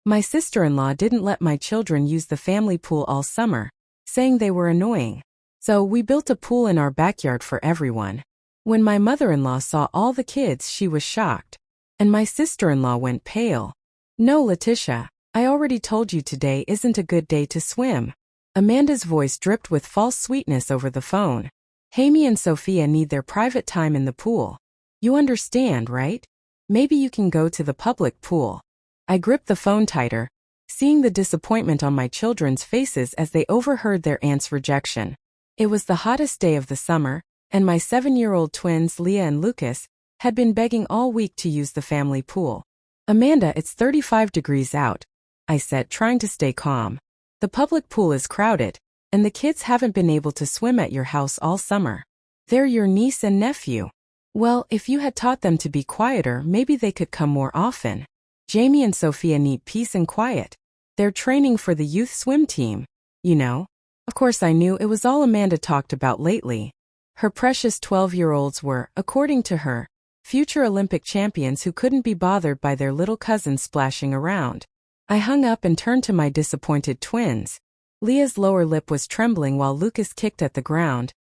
My sister-in-law didn't let my children use the family pool all summer, saying they were annoying. So we built a pool in our backyard for everyone. When my mother-in-law saw all the kids, she was shocked. And my sister-in-law went pale. No, Letitia, I already told you today isn't a good day to swim. Amanda's voice dripped with false sweetness over the phone. Hamie and Sophia need their private time in the pool. You understand, right? Maybe you can go to the public pool. I gripped the phone tighter, seeing the disappointment on my children's faces as they overheard their aunt's rejection. It was the hottest day of the summer, and my 7-year-old twins Leah and Lucas had been begging all week to use the family pool. Amanda, it's 35 degrees out, I said, trying to stay calm. The public pool is crowded, and the kids haven't been able to swim at your house all summer. They're your niece and nephew. Well, if you had taught them to be quieter, maybe they could come more often. Jamie and Sophia need peace and quiet. They're training for the youth swim team, you know. Of course, I knew it was all Amanda talked about lately. Her precious 12-year-olds were, according to her, future Olympic champions who couldn't be bothered by their little cousins splashing around. I hung up and turned to my disappointed twins. Leah's lower lip was trembling while Lucas kicked at the ground,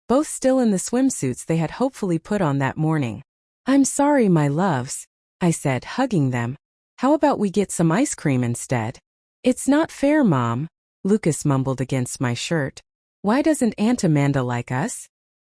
both still in the swimsuits they had hopefully put on that morning. I'm sorry, my loves, I said, hugging them. How about we get some ice cream instead? It's not fair, Mom, Lucas mumbled against my shirt. Why doesn't Aunt Amanda like us?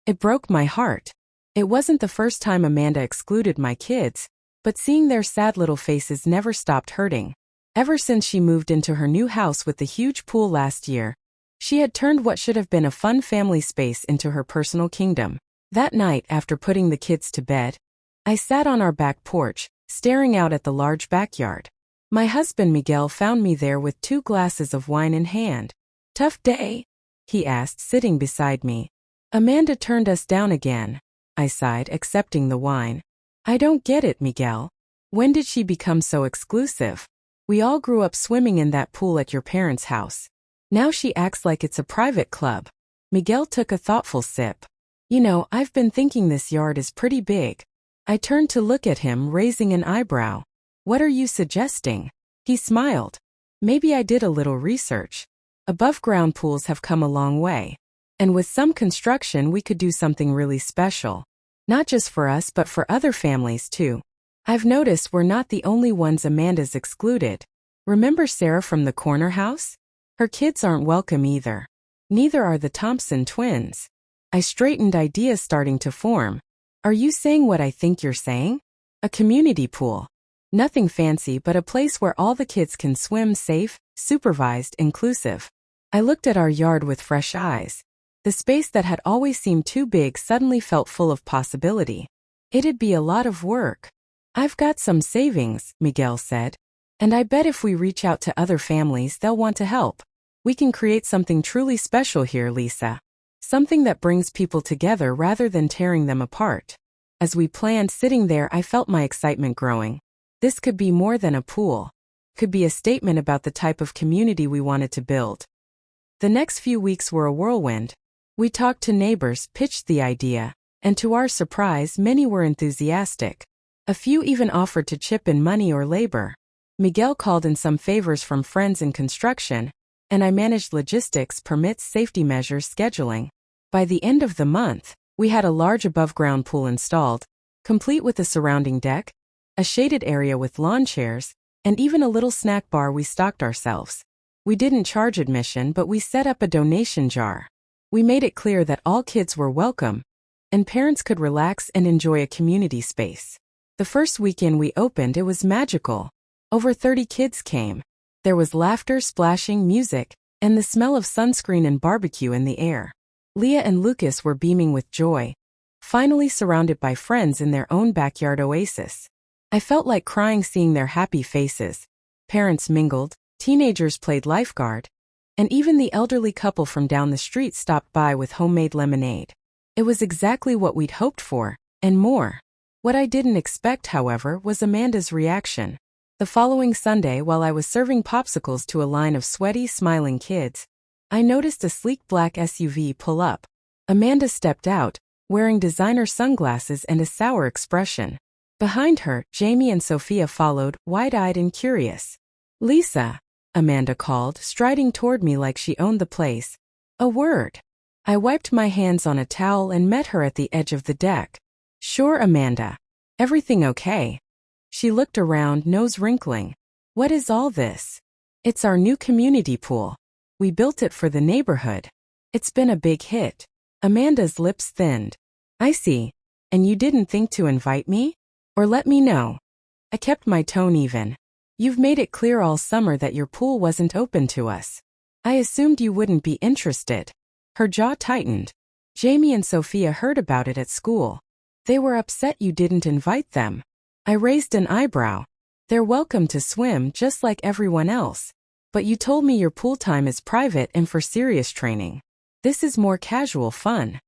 It broke my heart. It wasn't the first time Amanda excluded my kids, but seeing their sad little faces never stopped hurting. Ever since she moved into her new house with the huge pool last year, she had turned what should have been a fun family space into her personal kingdom. That night, after putting the kids to bed, I sat on our back porch, staring out at the large backyard. My husband Miguel found me there with 2 glasses of wine in hand. Tough day? He asked, sitting beside me. Amanda turned us down again, I sighed, accepting the wine. I don't get it, Miguel. When did she become so exclusive? We all grew up swimming in that pool at your parents' house. Now she acts like it's a private club. Miguel took a thoughtful sip. You know, I've been thinking this yard is pretty big. I turned to look at him, raising an eyebrow. What are you suggesting? He smiled. Maybe I did a little research. Above-ground pools have come a long way. And with some construction we could do something really special. Not just for us but for other families too. I've noticed we're not the only ones Amanda's excluded. Remember Sarah from the corner house? Her kids aren't welcome either. Neither are the Thompson twins. I straightened, ideas starting to form. Are you saying what I think you're saying? A community pool. Nothing fancy, but a place where all the kids can swim safe, supervised, inclusive. I looked at our yard with fresh eyes. The space that had always seemed too big suddenly felt full of possibility. It'd be a lot of work. I've got some savings, Miguel said. And I bet if we reach out to other families, they'll want to help. We can create something truly special here, Lisa. Something that brings people together rather than tearing them apart. As we planned, sitting there, I felt my excitement growing. This could be more than a pool. Could be a statement about the type of community we wanted to build. The next few weeks were a whirlwind. We talked to neighbors, pitched the idea, and to our surprise, many were enthusiastic. A few even offered to chip in money or labor. Miguel called in some favors from friends in construction, and I managed logistics, permits, safety measures, scheduling. By the end of the month, we had a large above-ground pool installed, complete with a surrounding deck, a shaded area with lawn chairs, and even a little snack bar we stocked ourselves. We didn't charge admission, but we set up a donation jar. We made it clear that all kids were welcome, and parents could relax and enjoy a community space. The first weekend we opened, it was magical. Over 30 kids came. There was laughter, splashing, music, and the smell of sunscreen and barbecue in the air. Leah and Lucas were beaming with joy, finally surrounded by friends in their own backyard oasis. I felt like crying seeing their happy faces. Parents mingled, teenagers played lifeguard, and even the elderly couple from down the street stopped by with homemade lemonade. It was exactly what we'd hoped for, and more. What I didn't expect, however, was Amanda's reaction. The following Sunday, while I was serving popsicles to a line of sweaty, smiling kids, I noticed a sleek black SUV pull up. Amanda stepped out, wearing designer sunglasses and a sour expression. Behind her, Jamie and Sophia followed, wide-eyed and curious. Lisa, Amanda called, striding toward me like she owned the place. A word. I wiped my hands on a towel and met her at the edge of the deck. Sure, Amanda. Everything okay? She looked around, nose wrinkling. What is all this? It's our new community pool. We built it for the neighborhood. It's been a big hit. Amanda's lips thinned. I see. And you didn't think to invite me? Or let me know? I kept my tone even. You've made it clear all summer that your pool wasn't open to us. I assumed you wouldn't be interested. Her jaw tightened. Jamie and Sophia heard about it at school. They were upset you didn't invite them. I raised an eyebrow. They're welcome to swim just like everyone else. But you told me your pool time is private and for serious training. This is more casual fun.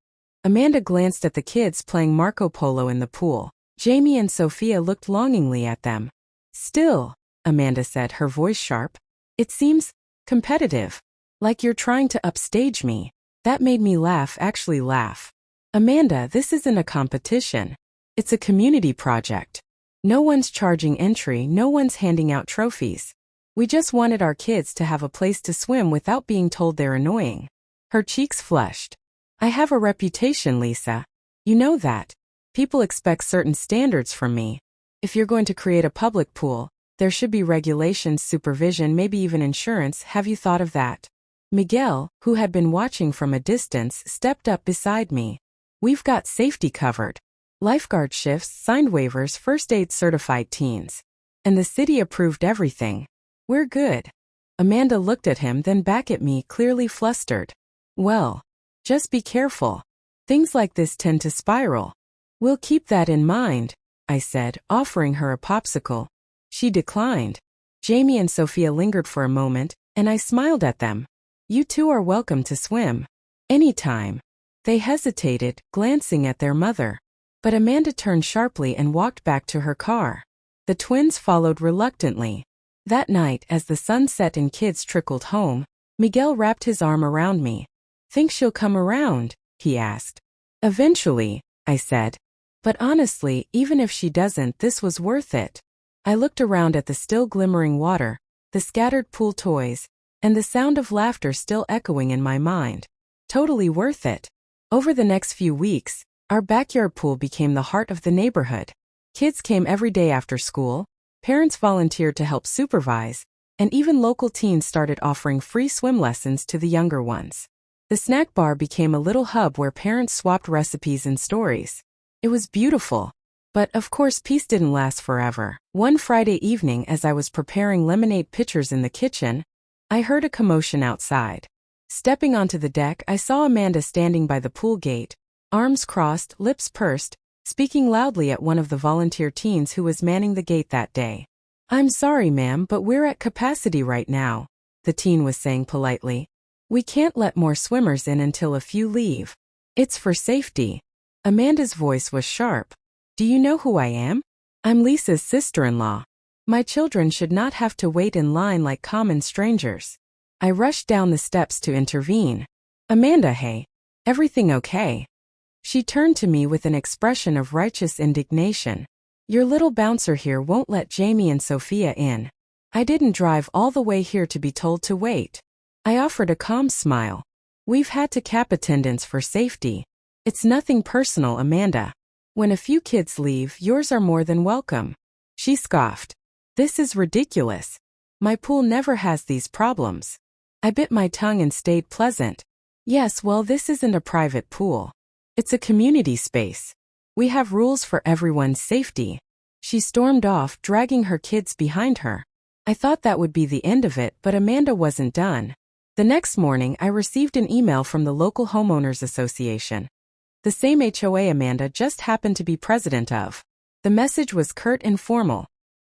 Amanda glanced at the kids playing Marco Polo in the pool. Jamie and Sophia looked longingly at them. Still, Amanda said, her voice sharp. It seems competitive. Like you're trying to upstage me. That made me laugh, actually laugh. Amanda, this isn't a competition. It's a community project. No one's charging entry, no one's handing out trophies. We just wanted our kids to have a place to swim without being told they're annoying. Her cheeks flushed. I have a reputation, Lisa. You know that. People expect certain standards from me. If you're going to create a public pool, there should be regulations, supervision, maybe even insurance. Have you thought of that? Miguel, who had been watching from a distance, stepped up beside me. We've got safety covered. Lifeguard shifts, signed waivers, first aid certified teens. And the city approved everything. We're good. Amanda looked at him, then back at me, clearly flustered. Well, just be careful. Things like this tend to spiral. We'll keep that in mind, I said, offering her a popsicle. She declined. Jamie and Sophia lingered for a moment, and I smiled at them. You two are welcome to swim. Anytime. They hesitated, glancing at their mother. But Amanda turned sharply and walked back to her car. The twins followed reluctantly. That night, as the sun set and kids trickled home, Miguel wrapped his arm around me. Think she'll come around? He asked. Eventually, I said. But honestly, even if she doesn't, this was worth it. I looked around at the still glimmering water, the scattered pool toys, and the sound of laughter still echoing in my mind. Totally worth it. Over the next few weeks, our backyard pool became the heart of the neighborhood. Kids came every day after school, parents volunteered to help supervise, and even local teens started offering free swim lessons to the younger ones. The snack bar became a little hub where parents swapped recipes and stories. It was beautiful. But of course, peace didn't last forever. One Friday evening, as I was preparing lemonade pitchers in the kitchen, I heard a commotion outside. Stepping onto the deck, I saw Amanda standing by the pool gate, arms crossed, lips pursed, speaking loudly at one of the volunteer teens who was manning the gate that day. I'm sorry, ma'am, but we're at capacity right now, the teen was saying politely. We can't let more swimmers in until a few leave. It's for safety. Amanda's voice was sharp. Do you know who I am? I'm Lisa's sister-in-law. My children should not have to wait in line like common strangers. I rushed down the steps to intervene. Amanda, hey. Everything okay? She turned to me with an expression of righteous indignation. Your little bouncer here won't let Jamie and Sophia in. I didn't drive all the way here to be told to wait. I offered a calm smile. We've had to cap attendance for safety. It's nothing personal, Amanda. When a few kids leave, yours are more than welcome. She scoffed. This is ridiculous. My pool never has these problems. I bit my tongue and stayed pleasant. Yes, well, this isn't a private pool. It's a community space. We have rules for everyone's safety. She stormed off, dragging her kids behind her. I thought that would be the end of it, but Amanda wasn't done. The next morning, I received an email from the local homeowners association. The same HOA Amanda just happened to be president of. The message was curt and formal.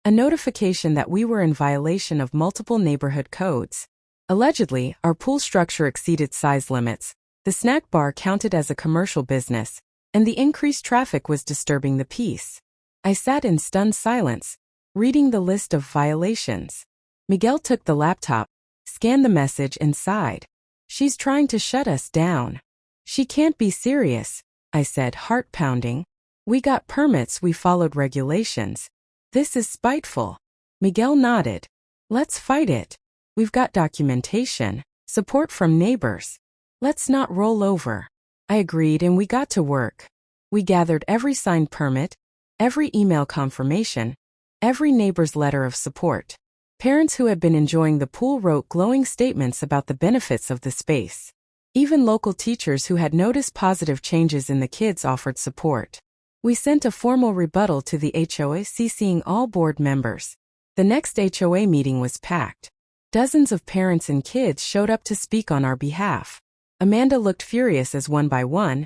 A notification that we were in violation of multiple neighborhood codes. Allegedly, our pool structure exceeded size limits, the snack bar counted as a commercial business, and the increased traffic was disturbing the peace. I sat in stunned silence, reading the list of violations. Miguel took the laptop, scanned the message and sighed. She's trying to shut us down. She can't be serious, I said, heart pounding. We got permits, we followed regulations. This is spiteful. Miguel nodded. Let's fight it. We've got documentation, support from neighbors. Let's not roll over. I agreed and we got to work. We gathered every signed permit, every email confirmation, every neighbor's letter of support. Parents who had been enjoying the pool wrote glowing statements about the benefits of the space. Even local teachers who had noticed positive changes in the kids offered support. We sent a formal rebuttal to the HOA CCing all board members. The next HOA meeting was packed. Dozens of parents and kids showed up to speak on our behalf. Amanda looked furious as one by one.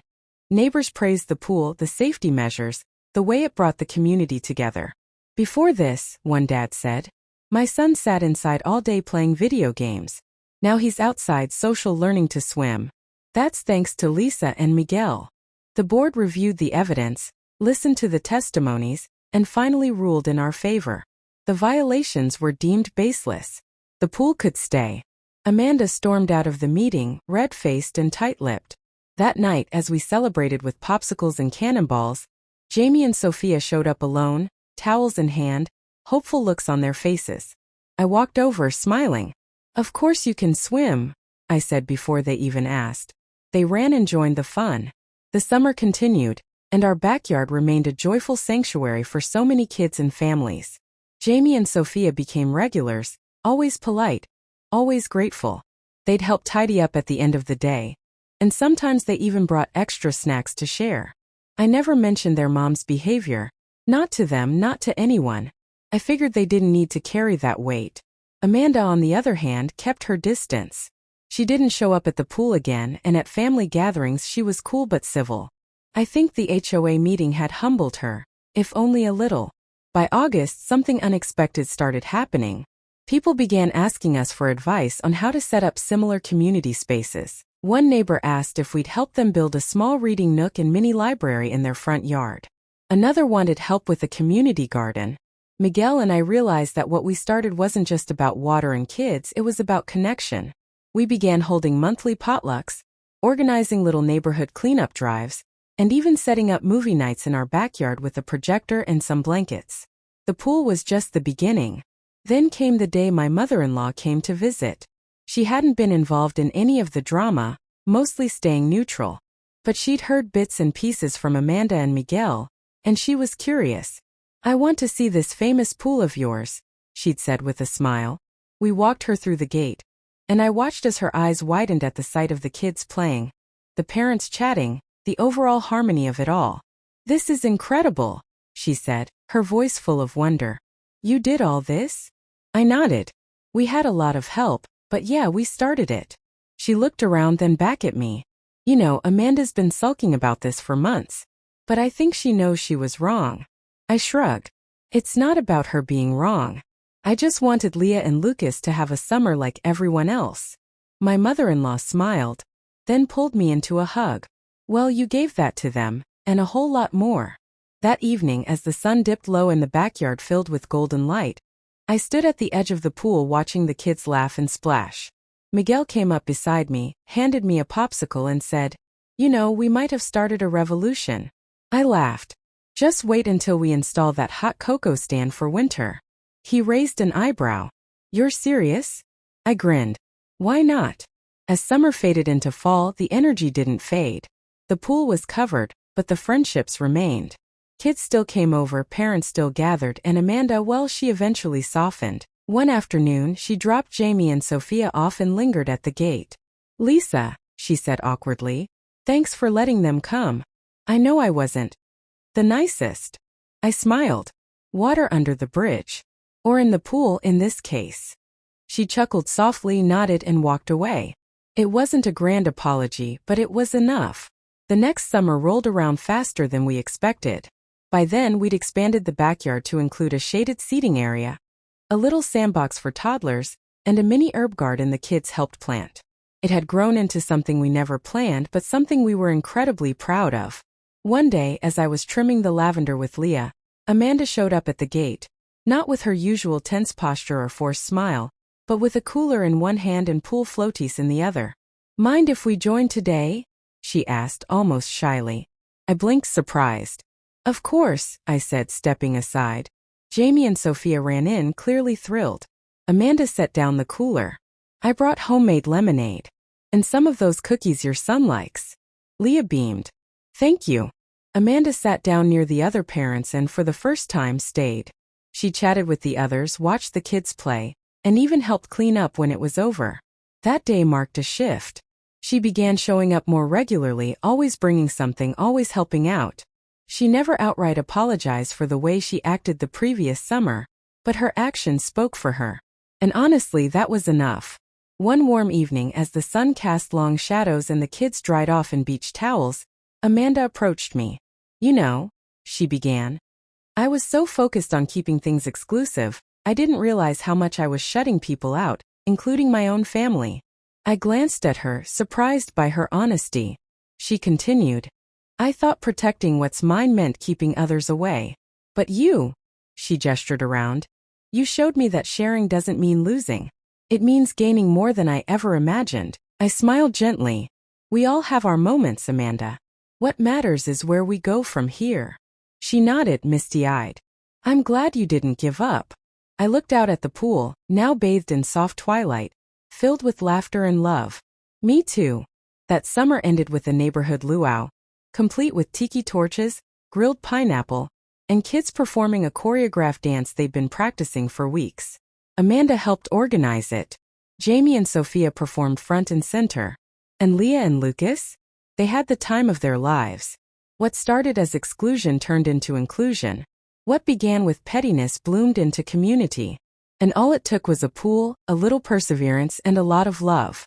Neighbors praised the pool, the safety measures, the way it brought the community together. Before this, one dad said, my son sat inside all day playing video games. Now he's outside social learning to swim. That's thanks to Lisa and Miguel. The board reviewed the evidence, listened to the testimonies, and finally ruled in our favor. The violations were deemed baseless. The pool could stay. Amanda stormed out of the meeting, red-faced and tight-lipped. That night, as we celebrated with popsicles and cannonballs, Jamie and Sophia showed up alone, towels in hand, hopeful looks on their faces. I walked over, smiling. Of course you can swim, I said before they even asked. They ran and joined the fun. The summer continued, and our backyard remained a joyful sanctuary for so many kids and families. Jamie and Sophia became regulars, always polite, always grateful. They'd help tidy up at the end of the day, and sometimes they even brought extra snacks to share. I never mentioned their mom's behavior, not to them, not to anyone. I figured they didn't need to carry that weight. Amanda, on the other hand, kept her distance. She didn't show up at the pool again, and at family gatherings she was cool but civil. I think the HOA meeting had humbled her, if only a little. By August, something unexpected started happening. People began asking us for advice on how to set up similar community spaces. One neighbor asked if we'd help them build a small reading nook and mini library in their front yard. Another wanted help with a community garden. Miguel and I realized that what we started wasn't just about water and kids, it was about connection. We began holding monthly potlucks, organizing little neighborhood cleanup drives, and even setting up movie nights in our backyard with a projector and some blankets. The pool was just the beginning. Then came the day my mother-in-law came to visit. She hadn't been involved in any of the drama, mostly staying neutral. But she'd heard bits and pieces from Amanda and Miguel, and she was curious. I want to see this famous pool of yours, she'd said with a smile. We walked her through the gate, and I watched as her eyes widened at the sight of the kids playing, the parents chatting, the overall harmony of it all. This is incredible, she said, her voice full of wonder. You did all this? I nodded. We had a lot of help, but yeah, we started it. She looked around, then back at me. You know, Amanda's been sulking about this for months, but I think she knows she was wrong. I shrugged. It's not about her being wrong. I just wanted Leah and Lucas to have a summer like everyone else. My mother-in-law smiled, then pulled me into a hug. Well, you gave that to them, and a whole lot more. That evening, as the sun dipped low and the backyard filled with golden light, I stood at the edge of the pool watching the kids laugh and splash. Miguel came up beside me, handed me a popsicle and said, you know, we might have started a revolution. I laughed. Just wait until we install that hot cocoa stand for winter. He raised an eyebrow. You're serious? I grinned. Why not? As summer faded into fall, the energy didn't fade. The pool was covered, but the friendships remained. Kids still came over, parents still gathered, and Amanda, well, she eventually softened. One afternoon, she dropped Jamie and Sophia off and lingered at the gate. Lisa, she said awkwardly, thanks for letting them come. I know I wasn't the nicest. I smiled. Water under the bridge. Or in the pool in this case. She chuckled softly, nodded, and walked away. It wasn't a grand apology, but it was enough. The next summer rolled around faster than we expected. By then, we'd expanded the backyard to include a shaded seating area, a little sandbox for toddlers, and a mini herb garden the kids helped plant. It had grown into something we never planned, but something we were incredibly proud of. One day, as I was trimming the lavender with Leah, Amanda showed up at the gate, not with her usual tense posture or forced smile, but with a cooler in one hand and pool floaties in the other. Mind if we join today? She asked, almost shyly. I blinked, surprised. Of course, I said, stepping aside. Jamie and Sophia ran in, clearly thrilled. Amanda set down the cooler. I brought homemade lemonade. And some of those cookies your son likes. Leah beamed. Thank you. Amanda sat down near the other parents and for the first time stayed. She chatted with the others, watched the kids play, and even helped clean up when it was over. That day marked a shift. She began showing up more regularly, always bringing something, always helping out. She never outright apologized for the way she acted the previous summer, but her actions spoke for her. And honestly, that was enough. One warm evening, as the sun cast long shadows and the kids dried off in beach towels, Amanda approached me. You know, she began. I was so focused on keeping things exclusive, I didn't realize how much I was shutting people out, including my own family. I glanced at her, surprised by her honesty. She continued. I thought protecting what's mine meant keeping others away. But you, she gestured around, you showed me that sharing doesn't mean losing. It means gaining more than I ever imagined. I smiled gently. We all have our moments, Amanda. What matters is where we go from here. She nodded, misty-eyed. I'm glad you didn't give up. I looked out at the pool, now bathed in soft twilight, filled with laughter and love. Me too. That summer ended with a neighborhood luau, complete with tiki torches, grilled pineapple, and kids performing a choreographed dance they'd been practicing for weeks. Amanda helped organize it. Jamie and Sophia performed front and center. And Leah and Lucas? They had the time of their lives. What started as exclusion turned into inclusion. What began with pettiness bloomed into community. And all it took was a pool, a little perseverance, and a lot of love.